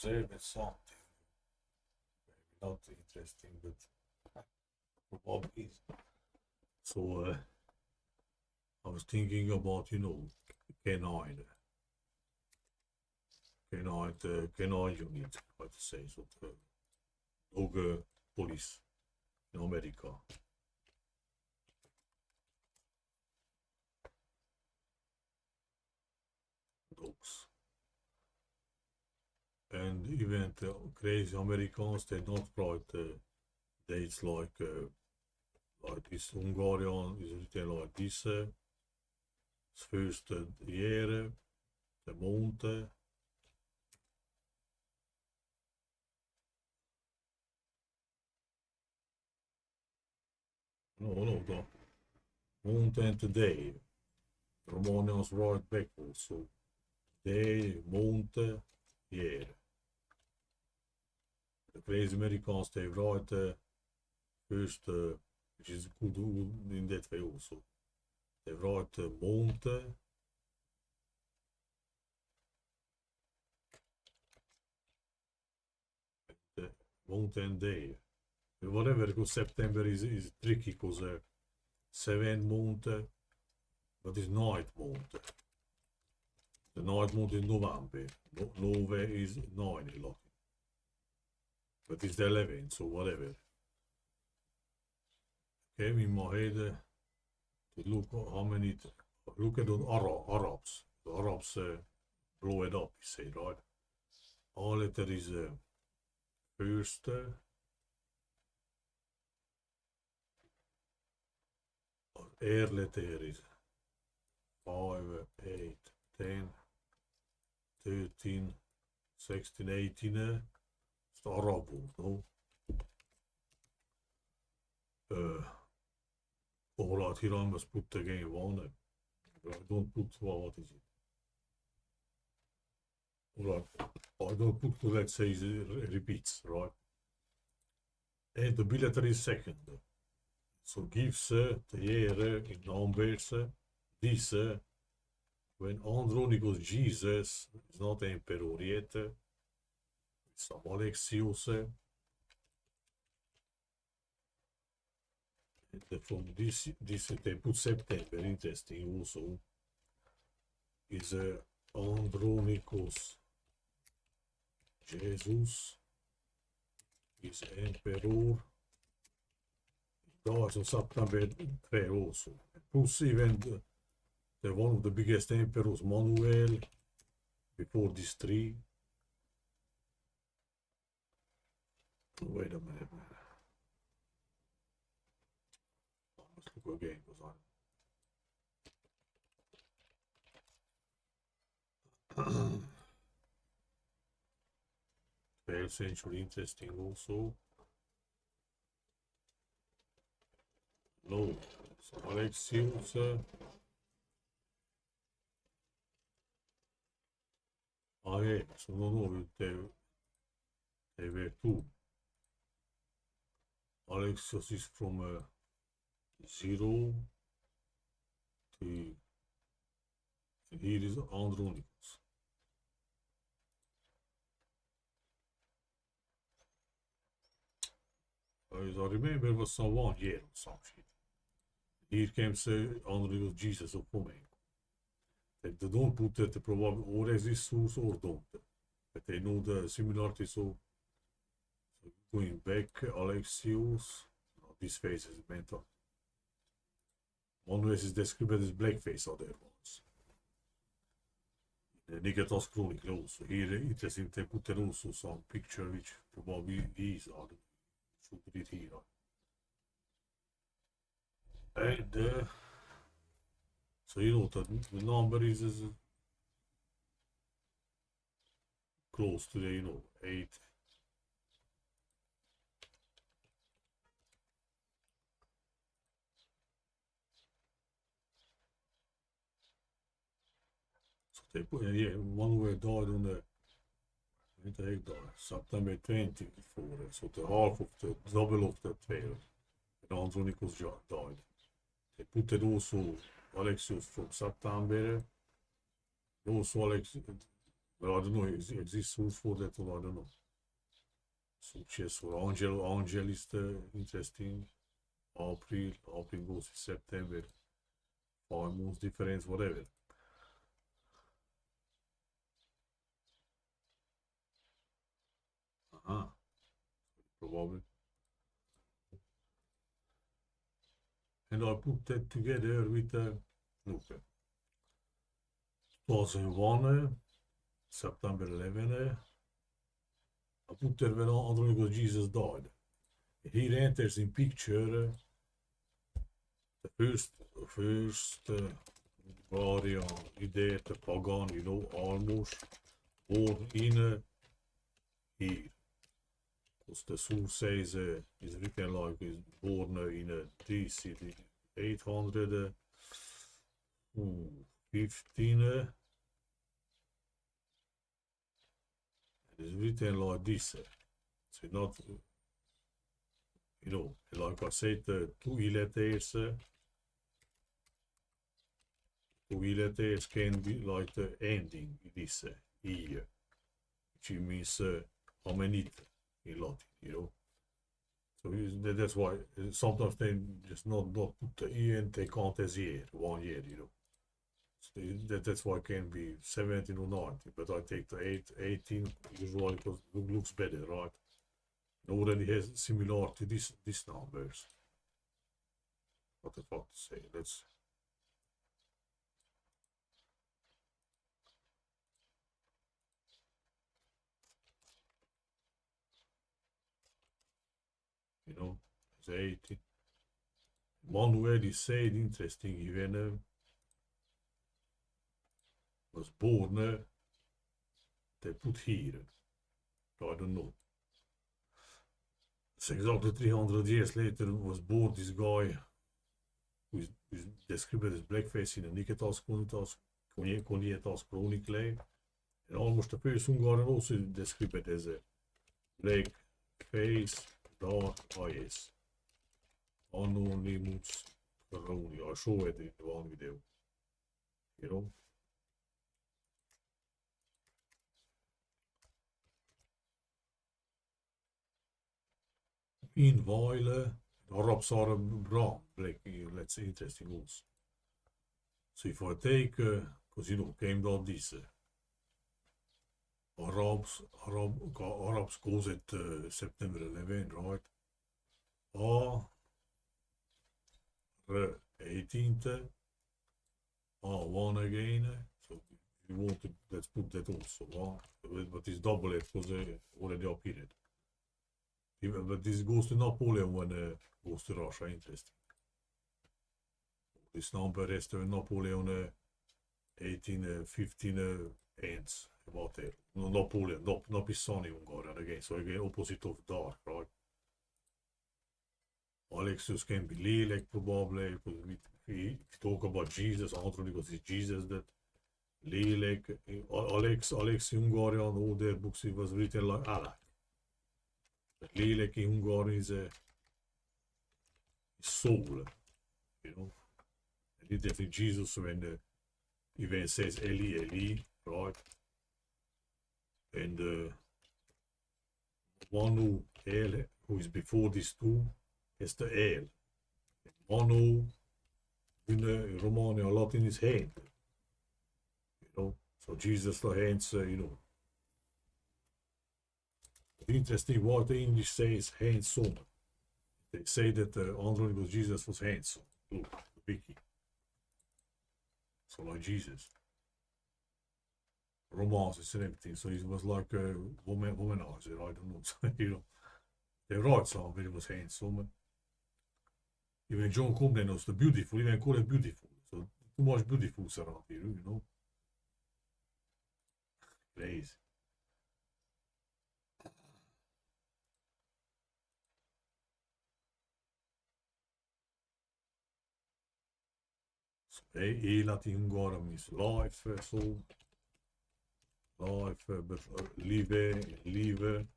there is something maybe not interesting, but probably is. So I was thinking about, canine, canine unit, how to say, so the dog police in America. Dogs. And even the crazy Americans, they don't write dates like this Hungarian is written like this. First year, the month. No, the month and the day. Romanians write backwards, so day, month, year. The crazy Americans, they write first, which is good in that way also. They write month, month and day. Whatever, because September is tricky because 7 month, but it's night month. The night month is November. Nove is 9 lucky. But it's the 11th, so whatever. Came in my head to look how many. Look at the Arabs. The Arabs blow it up, you say, right? All letter is first. Air letter is 5, 8, 10, 13, 16, 18. It's the Arab word, no? Alright, here I must put again 1. I don't put, what is it? Alright, I don't put, let's say, it repeats, right? And the bilateral is second. So gives the year in numbers this when andronikos-jesus is not emperor yet, it's some Alexios. And from this they put September, interesting also, is andronikos-jesus is emperor. So September 3 also. Plus even the one of the biggest emperors, Manuel, before this 3. Wait a minute. Let's look again because I'm 12th century, interesting also. No, so Alexios. Yeah, so no, they were 2. Alexios is from 0 to, here is Andronikos. As I remember, it was some 1 year or some shit. Here comes andronikos-jesus of Pomenko. They don't put that probably or exist source or don't. But they know the similarity, so going back, Alexios, this face is mental. One is described as blackface other ones. The Nigatos Chronicle also. Here interesting they put also some picture which probably is should read here. And so the number is close to the 8. So they put one who died on the September 24, so the half of the double of the 12. And Andronikos died. They put it also Alexios from September. Also But I don't know, exists source for that or I don't know. So chess or Angel is interesting. April goes to September. 5 months difference, whatever. Uh-huh. Probably. And I put that together with look, 2001, September 11, I put there when andronikos-jesus died. Here enters in picture the first guardian, idea, the pagan, Almos, born in here. Because the source says is written like is born in this city, 815. It is written like this. So not, like I said, two letters can be like the ending, this year, which means amenit in Latin, So that's why sometimes they just not put the and they count as year, 1 year. So that's why it can be 17 or 19, but I take the 18 usually because it looks better, right? It already has similar to this numbers. What the fuck to say? Let's it's 18. Manuel is said interesting even was born they put here. I don't know. It's exactly 300 years later was born this guy who's described as blackface in a Nikitas Konietas Chronically. And almost the first Hungarian also described as a black face, dark eyes. Anonymous Coroni. I show it in one video. You know? Meanwhile, the Arabs are brown, black, let's say interesting also. So if I take, because came down this, Arabs goes at September 11, right? R 18th, R1 again. So if you want to, let's put that also, but it's double it because already appeared. But this goes to Napoleon when goes to Russia, interesting. This number is to Napoleon 1815 ends about there. No, Napoleon, not his son Hungarian again. So again, opposite of dark, right? Alexius can be Lelek probably, because we talk about Jesus, andronikos is Jesus, that Lelek, Alex Hungarian, all their books, it was written like Alak. But Lelek in Hungarian is soul, And it definitely Jesus when the event says Eli, Eli, right? And one who is before these two, is the El. One in Romania, Latin is hand. So Jesus the hands, Interesting what the English says handsome. They say that andronikos-jesus was handsome. Look, the wiki. So like Jesus. Romances and everything. So he was like a womanizer, I don't know. They write something, he was handsome. Even John Comden was the beautiful, even call it beautiful. So too much beautiful around here, Crazy. So élet i Hungaria means life, so life, but live,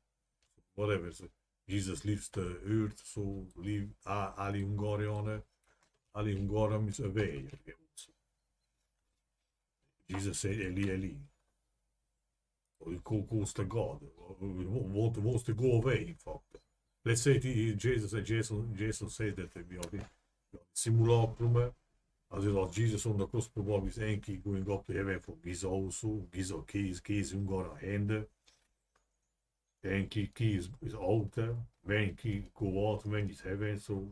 whatever. So Jesus leaves the earth, so leave Ali Hungarian. Ali Hungarian means away. Jesus said Eli, Eli. Or he calls to God. Wants to go away, in fact. Let's say Jason says that we are in simulacrum. Als Jesus on the cross probably is één keer going up to heaven for Giza also. Giza keys Ungar hände. Één keer is out there. When keer go out when is heaven. So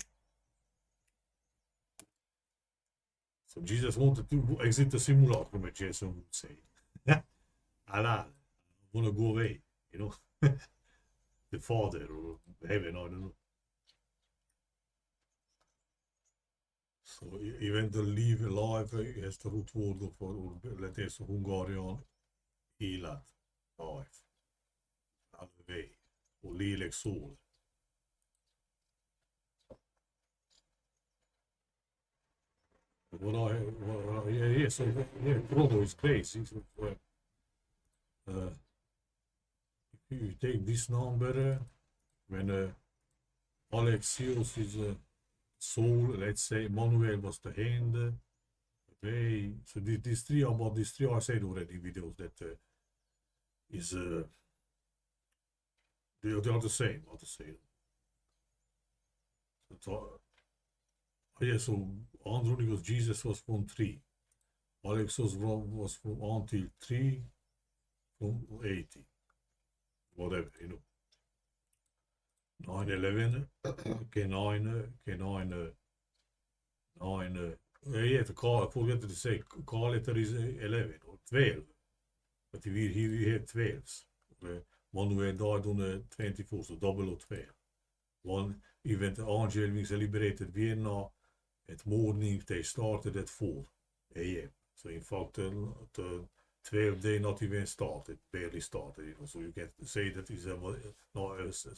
Jesus wanted to exit the simulacrum, as Jason would say. Allah, I want to go away, you know. The Father or heaven, I don't know. Så eventueel live is de roetwoorden voor het is Hungarian élet, live, allebei, och lélek szól. So Frodo is crazy. So, if you take this number, when Alexios is soul, let's say Manuel was the hand. Okay, so these three I said already in videos that is they are the same, are the same. So andronikos-jesus was from 3. Alexos was from until 3 from 80. Whatever, you know. 9/11, K9, yeah, I forget to say, call letter is 11 or 12. But we have 12s. Okay. Manuel died on the 24th, so double or 12. One event, Angel was liberated Vienna. At morning, they started at 4 a.m. So in fact, the 12th day not even started, barely started. You know, so you can say that is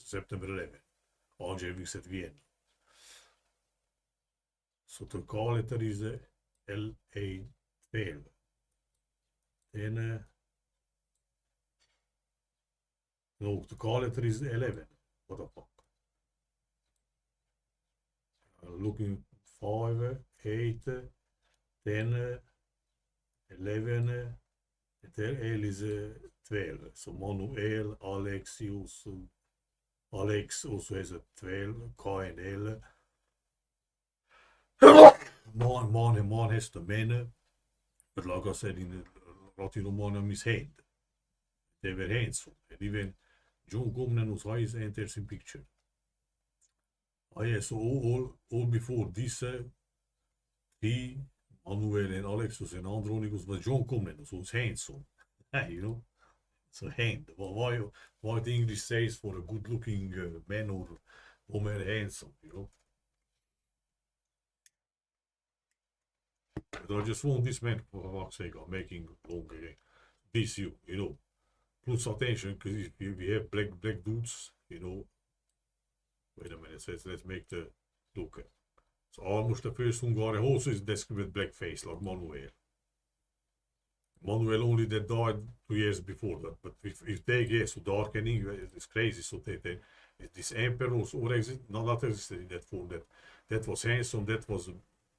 September 11. Angel was at Vienna. So the call letter is LA12. Then, no, the call letter is 11. What the fuck? Looking 5, 8, 10, 11, and then L is 12. So Manuel, Alexios, Alex also has a 12, K and L. Man has the men, but like I said, in the Latin Romanum is hand. They were handsome, and even John Gomnenus eyes enters in picture. Oh yeah, so all before this, he, Manuel and Alexis and Andronikos was John Comnenus, who's handsome. You know? So hand. Well, why the English says for a good looking man or woman handsome, you know? But I just want this man, for fuck's sake, I'm making long again. This you know. Plus attention, because if we have black dudes, you know. Wait a minute, let's make the look. So Almos the first Hungarian also is described with blackface, like Manuel. Manuel only that died 2 years before that, but if they get so darkening, it's crazy. So this emperor also not existed in that form. That was handsome, that was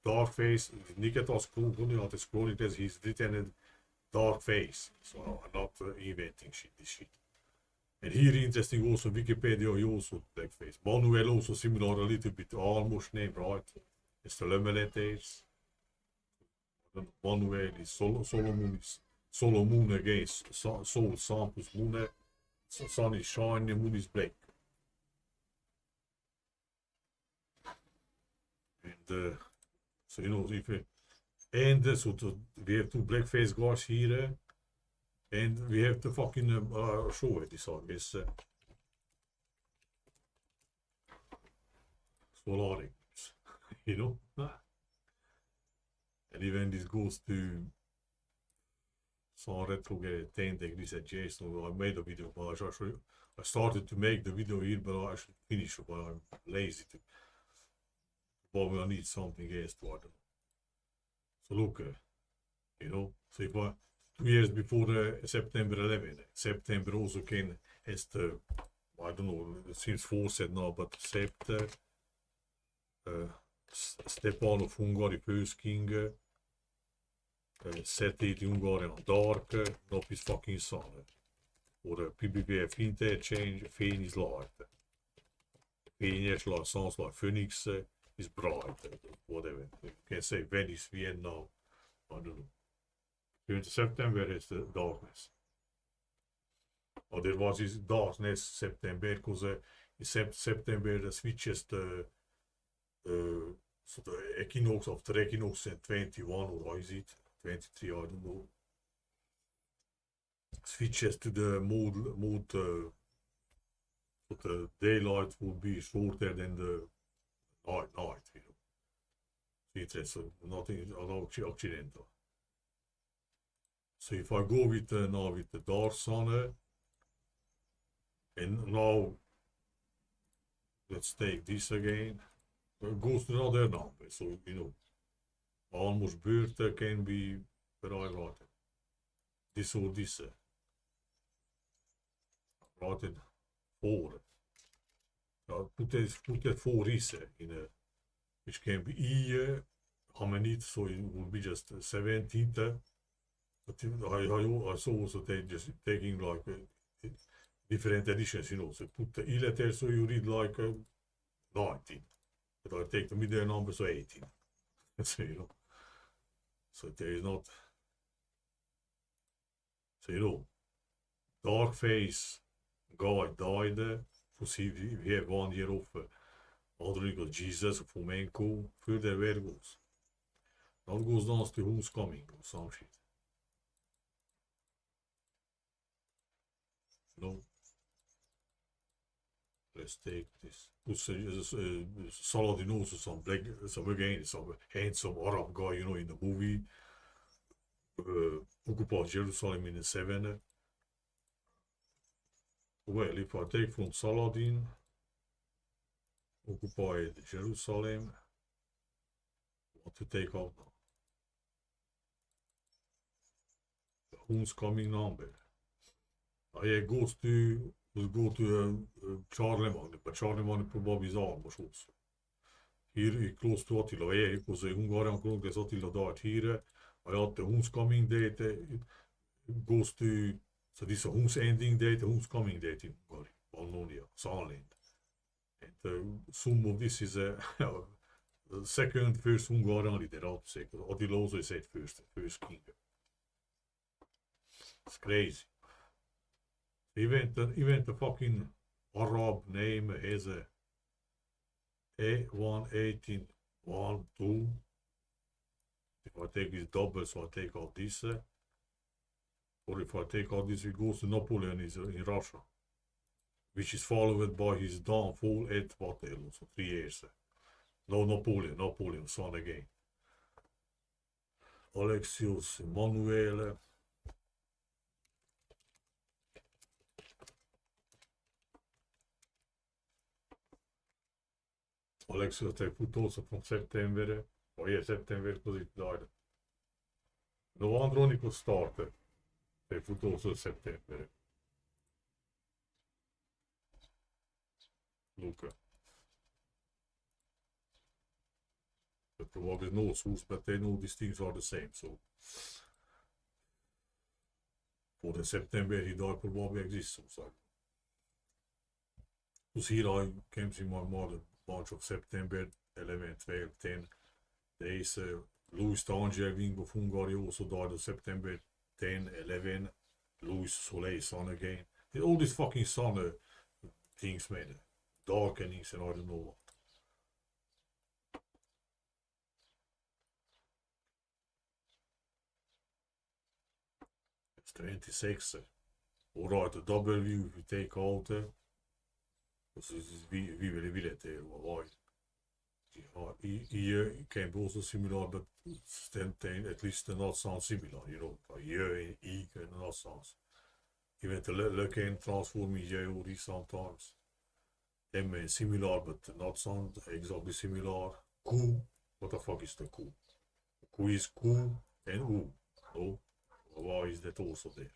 dark face. Nikitas Kunkunat is scrolling as he's written dark face. So I'm not inventing this shit. And here interesting also Wikipedia he also blackface. Manuel also similar a little bit to Almos name, right? It's the Lemenetes. Manuel is Solomon against Sol Sampus Moon. Sun is shiny, moon is black. And so you know if we have two blackface guys here. And we have to fucking show it. This song is Solaric, you know. And even this goes to some retro tainting. This at Jason. I made a video, but I started to make the video here, but I should finish it. But I'm lazy to. Probably I need something else to add. So look, you know. So if I 2 years before September 11. September also came as the, I don't know, it seems forced now, but sept, Stepan of Hungary, first king, set it Hungarian dark, not his fucking son. or PBPF interchange, Phoenix is light. Phoenix like sounds like Phoenix is bright, whatever. You can say Venice, Vienna, I don't know. 20 September is the darkness. Or there was this darkness September, because in September the switches so the equinox of the equinox in 21, or is it 23, I don't know, switches to the mode so the daylight will be shorter than the night, you know. So interesting, nothing accidental. So if I go with now with the dark sun, and now let's take this again, it goes to another number, so you know, Almos birthday can be right, this or this, right, 4. Put that 4 is in a, which can be how many, so it would be just 17th. But I saw also they just taking like different editions, you know. So put the E letter, so you read like 19. But I take the middle number, so 18. So, you know. So there is not. So, you know, dark face guy died. For we have 1 year of andronikos-jesus, flamenco, further where goes. Now goes down to who's coming or some shit. No. Let's take this. Saladin also some black, some handsome Arab guy, you know, in the movie. Occupied Jerusalem in the 7. Well, if I take from Saladin, occupied Jerusalem, what to take out now? Who's coming number? It goes to, we'll go to Charlemagne, but Charlemagne probably is Almos also. Here close to Attila, because Hungarian Congress Attila died here. I had the who's coming date, it goes to, so this is a who's ending date, who's coming date in Hungary, Pannonia, Saarland. And the sum of this is a second, first Hungarian leader, I have to say, because Attila also said first king. It's crazy. Even the fucking Arab name has a A118 1 2. If I take this double, so I take out this, or if I take out this, it goes to Napoleon is in Russia, which is followed by his downfall at Waterloo, so 3 years. No, Napoleon, son again. Alexius, Manuel. Alexius, they put also from September. Oh yeah, September because it died. No, Andronikos started. They put also September. Luca. But probably no source, but they know these things are the same, so. For the September he died probably exists, so. Because here I came in my mother bunch of September 11, 12, 10 days. Louis Tanger, Wing of Hungary, also died on September 10, 11. Louis Soleil, son again. All these fucking sun things, man. Darkenings and I don't know what. It's 26. Alright, the W, if you take out, this is wie will it there, why? Here can be also similar, but at least not sound similar, you know. Here and E can not sound. Even the L can transform in J or E sometimes. M is similar, but not sound exactly similar. Q, what the fuck is the Q? Q is Q and U. Oh, why is that also there?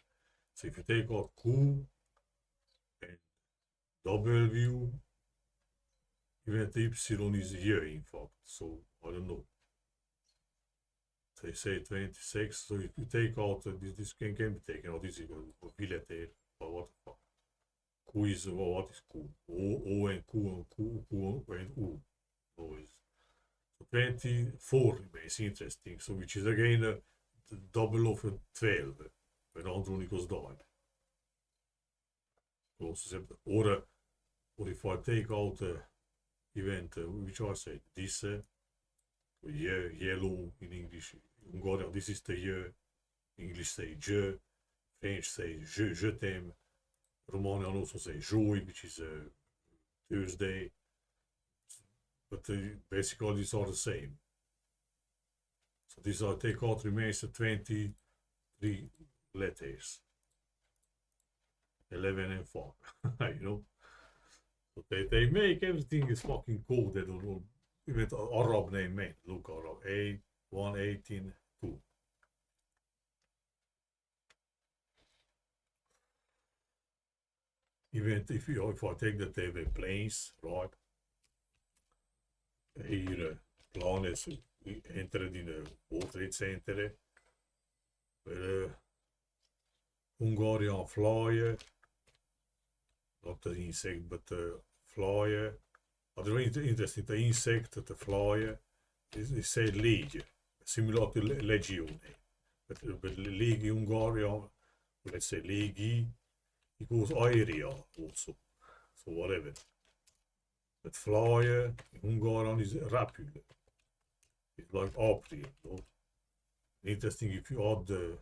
So if you take out Q and W, even the epsilon is here, in fact, so I don't know. They say 26, so if you take out this can be taken out, this is a billet there, but what the Q is, what is Q? O and Q, Q and U. So is so 24 remains interesting. So which is again the double of 12 when Andronikos died. Or if I take out the event, which I said, this yellow in English, Hungarian, this is the year, English say je, French say je t'aime, Romanian also say joy, which is Thursday, but basically these are the same. So these I take out remains 23 letters, 11 and 4, you know. So they make everything is fucking coded on even Arab name, man. Look, Arab A 118 2. Even if I take the TV planes, right? Here, planets entered in the World Trade Center. Hungarian flyer, not the insect, but the flyer. But very interesting, the insect, the flyer, is said legion, similar to legione. But legi Hungarian, let's say legi, equals area also. So whatever. But flyer in Hungarian is rapule. It's like April. No? Interesting, if you add the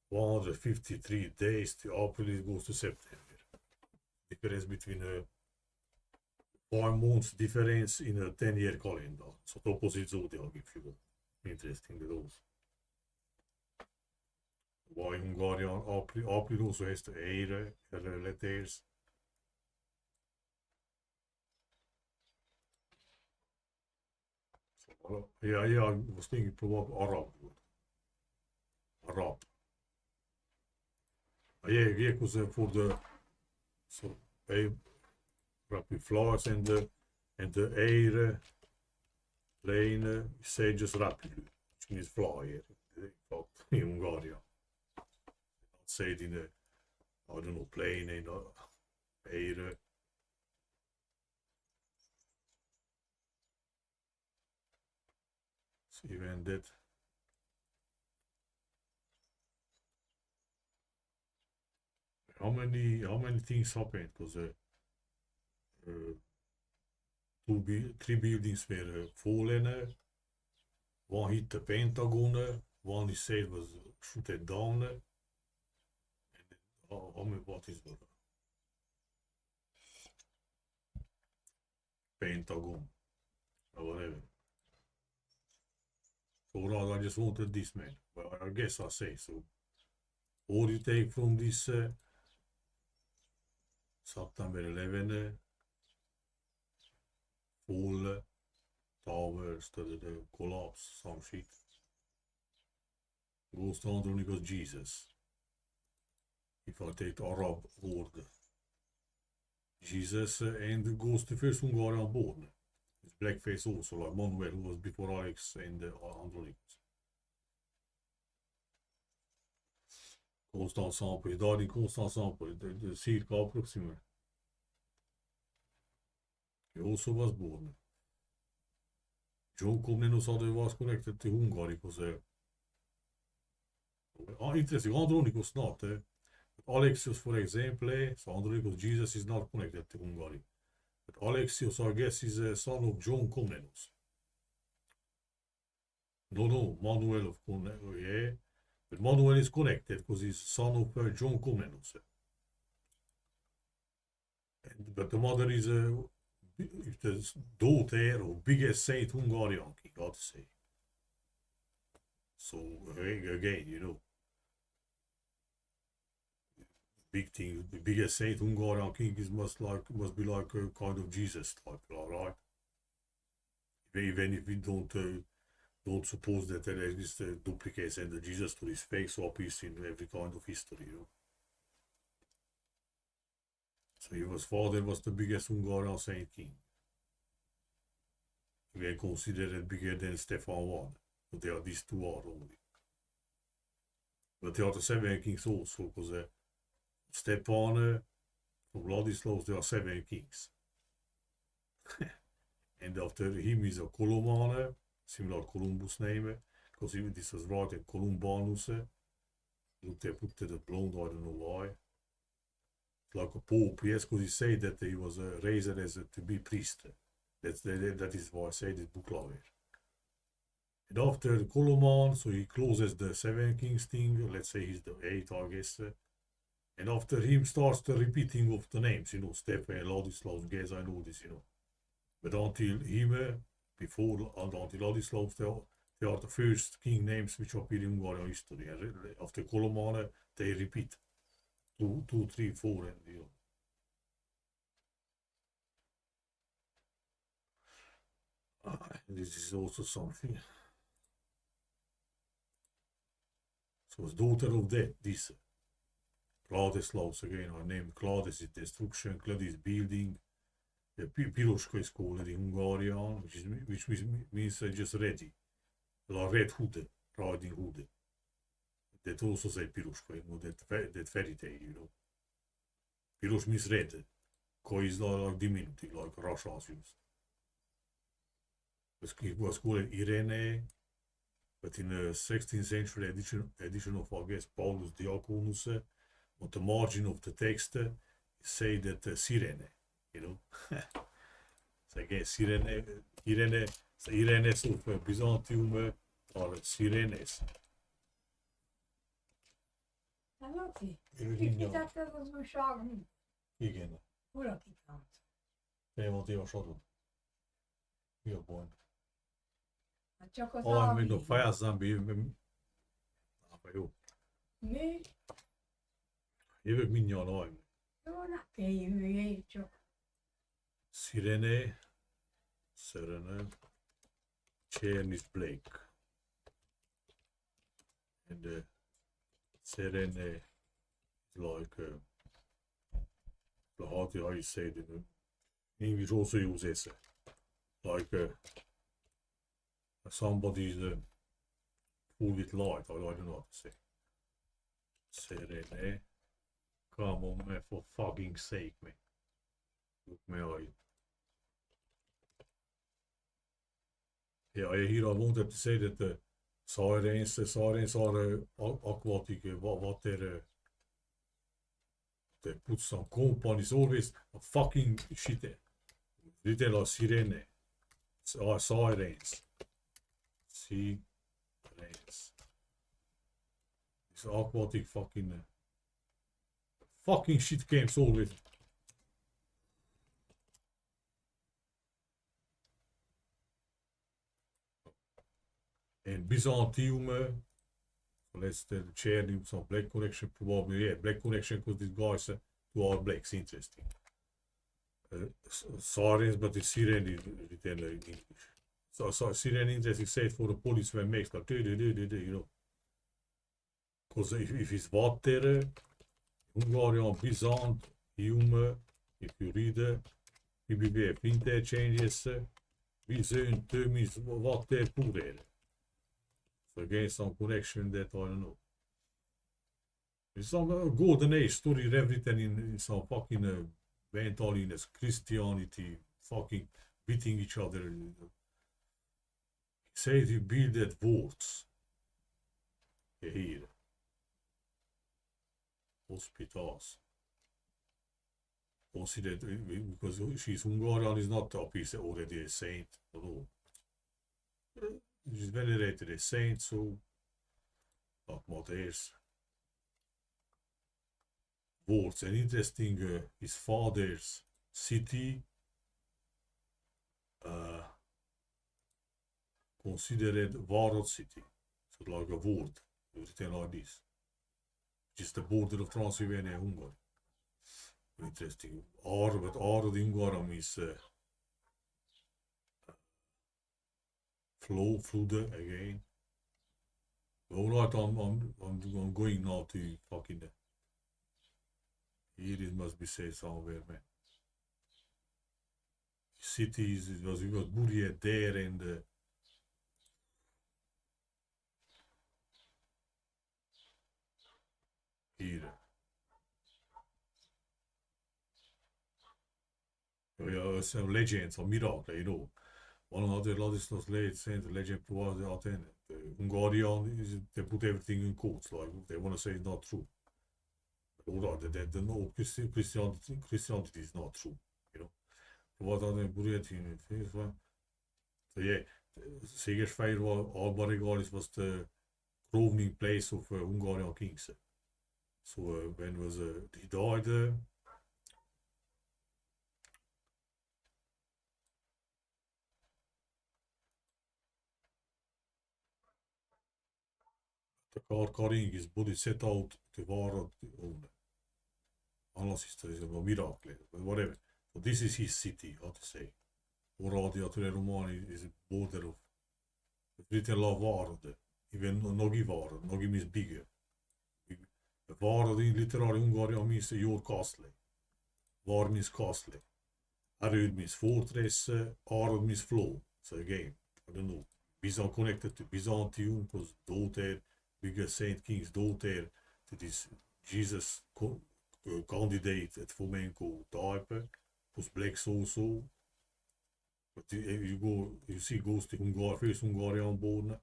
153 days to April, it goes to September. Difference between 5 months difference in a 10-year calendar. So the opposite zodiac, if you will. Interesting those. Why Hungarian April also has the air letters. So, yeah, I was thinking probably Arab. Arab. Yeah, because for the so rapid flowers and the air plane say just rapid, which means flyer. In Hungarian. Not say it in I don't know, plane and air. So even that. How many things happened? Because three buildings were fallen. One hit the Pentagon. One is said was shot down. And what is the Pentagon or whatever? So I just wanted this, man. But I guess I say so. What do you take from this September 11 fall towers, the collapse, some shit. Goes to andronikos-jesus. If I take the Arab word Jesus and goes to first Hungarian born. It's blackface also, like Manuel, who was before Alex and Andronikos. Constant sample, dagen constant sample, the circa approximate. He also was born. John Komnenos was connected to Hungary because interesting, Andronikos not. Alexios, for example, so andronikos-jesus is not connected to Hungary. But Alexios, I guess, is a son of John Komnenos. No, Manuel of Komnenos, yeah. But Manuel is connected because he's son of John Komnenos. But the mother is the daughter of biggest saint Hungarian king, how to say. So again, you know, big thing, the biggest saint Hungarian king is must be like a kind of Jesus type, right? Even if we don't suppose that there exists duplicates and the Jesus story is fake, so appears in every kind of history, you know. So his father was the biggest Hungarian saint king. We are considered bigger than Stefan I. So there are these two are only. But there are the 7 kings also, because Stefan For Ladislaus there are 7 kings. And after him is a Colomane, similar Columbus name, because this was right in Columbanus. Look, they put the blonde, I don't know why. Like a pope, yes, because he said that he was raised as to be priest. That is why I say this book law. And after the Coloman, so he closes the 7 kings thing, let's say he's the 8th, I guess. And after him starts the repeating of the names, Stephen, Ladislaus, Geza, and all this, But until him, before, until Ladislaus, they are the first king names which appear in Hungarian history. And after Colomane, they repeat 2, 3, 4, and this is also something. So it's daughter of that, this Claudeslaus again, I named Claudes is destruction, Claude is building, the Piroshka is called in Hungarian, which means just ready. La red hood, riding hood. That also say Piroshka, that fairy tale, Pirosh means red. Ko is like diminutive, like Russians use. It was called Irene, but in the 16th century edition of, I guess, Paulus Diaconus, on the margin of the text, it say that Sirene, So again, Irenes of Byzantium are Sirenes. Igen. Te volt javaslod? Mi a baj? Csak az Még a fejezzem be, jó. Mi? Jövök mindjárt, aj. Jó, ne jöjjön, csak. Sirene, Chernis Blake. And Sirene is like, how you say it in English also use this. Like somebody's full with light, I don't know what to say. Serene. Come on, man, for fucking sake, man. Look me eye. Yeah, here I wanted to say that the sirens are aquatic water. They put some companies always a fucking shit. Written like sirene. Sirens. Sirens. It's aquatic fucking shit games always. And Byzantium, so let's share some black connection probably. Yeah, black connection because these guys who are blacks, interesting. Sirens, but it's Syrian written in English. So Syrian interesting said for the police when makes like Because if it's water, Hungarian, Byzantium, if you read BBB interchanges, Byzant means water pure. So again, some connection that I don't know. It's some golden age story written in some fucking Ventalinas, Christianity, fucking beating each other. He said he builded words. Here. Hospitals. Considered, because she's Hungarian, is not already a saint at all. She's venerated as saint, so like mothers. Words, and interesting, his father's city considered Varad city, so like a word written like this, which is the border of Transylvania and Hungary. Interesting. But Arad in Hungarian means flood again. Alright, I'm going now to fucking. Here it must be said somewhere, man. Cities, it was buried there and here. some legends or miracle, you know. One of the Ladislas late saint legend provides the Athene. The Hungarian is they put everything in quotes, like they want to say it's not true. Alright, the no Christianity is not true, you know. What are the Buryatin things? So yeah, Segersfeir was Albarigardis was the crowning place of Hungarian kings. So when was he died? The Karkaring is body set out to war own. Almos is a miracle, but whatever. So this is his city, how to say. Oradi Ature Romani is a border of written law Varde. Even Nogi Varde. Nogi means bigger. Varde in literary Hungarian means your castle. Var means castle. Arud means fortress. Arud means flow. So again, I don't know. Byzantium connected to Byzantium because daughter, biggest Saint King's daughter, that is Jesus candidate at Fomenko type, was black also. But you see, goes to Hungary, first Hungarian born.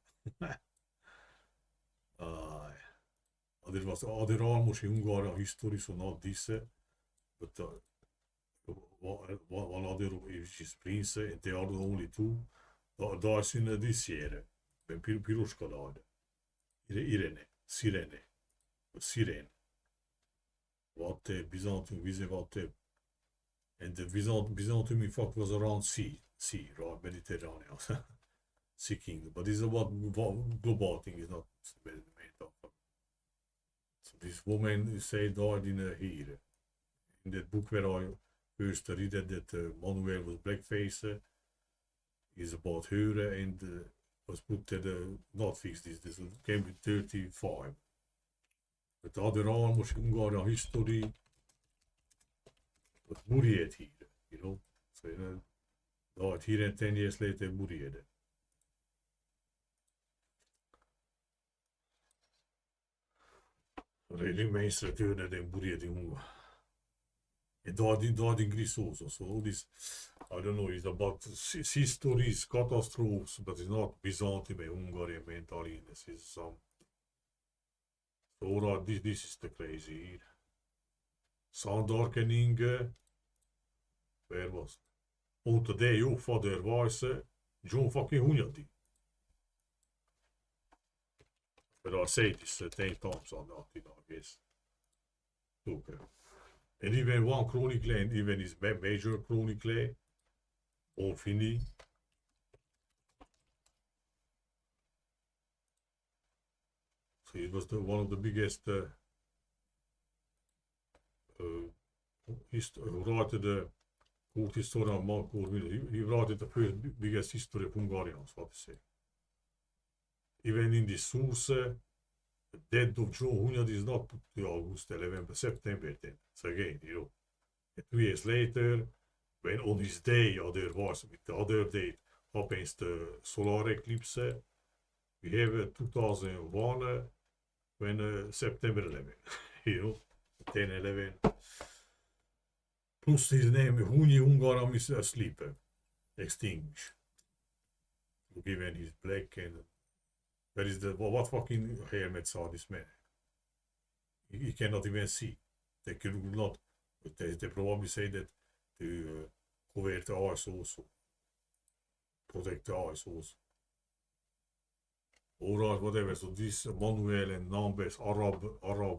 There was other Almos in Hungarian history, so not this, but one other is Prince, and they are the only two. Daar is in this year, when Pirushka died. Irene, Sirene. What Byzantium, what and the Byzantium in fact was around sea, right, Mediterranean, sea kingdom. But it's about global thing, is not the main topic. So this woman you say died in here. In that book where I first read that Manuel was blackface, is about her and was put at not fixed. This came with 35. But the other Almos Hungarian history was buried here, you know. So died here and 10 years later buried. The remains returned and buried in Hungary. It died in Greece also. So all this, I don't know, is about histories, catastrophes, but it's not Byzantium and Hungarian mentally. This is some. So alright, this is the crazy here. Sun darkening. Where was it? On the day of Father was John fucking Hunyadi. But I say this 10 times on that, I guess. Okay. And even one chronicle, and even his major chronicle, on Fini. So it was one of the biggest wrote the court historian Mark he wrote the first biggest history of Hungarians, what to say. Even in the source, the death of John Hunyadi is not put to August 11, but September 10. So again, you know, 2 years later, when on his day, or there was with the other date, happens the solar eclipse, we have 2001, when September 11, you know, 10, 11. Plus his name, Hungaram is asleep, extinguished. Given he's black and that is the what fucking helmet saw this man. He cannot even see. They could not. They probably say that to cover the eyes also, protect the eyes also. Alright, whatever. So this manuel and numbers, Arab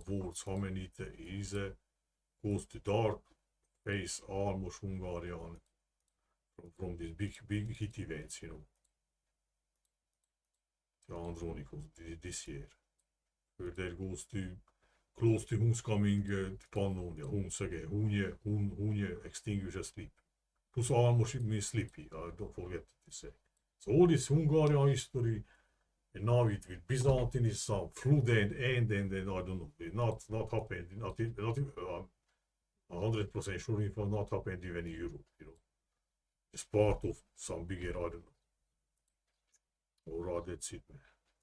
words, how many it is, goes to dark face, Almos Hungarian from these big hit events, you know. The andronikos this year. Further goes to close to who's coming to Pannonia, Huns again, Hunje extinguish asleep. Plus Almos means sleepy, don't forget to say. So all this Hungarian history, and now with Byzantine is some flood and I don't know, not happened, not 100% sure if not happened even in Europe, you know. It's part of some bigger, I don't know. Alright, that's it, man.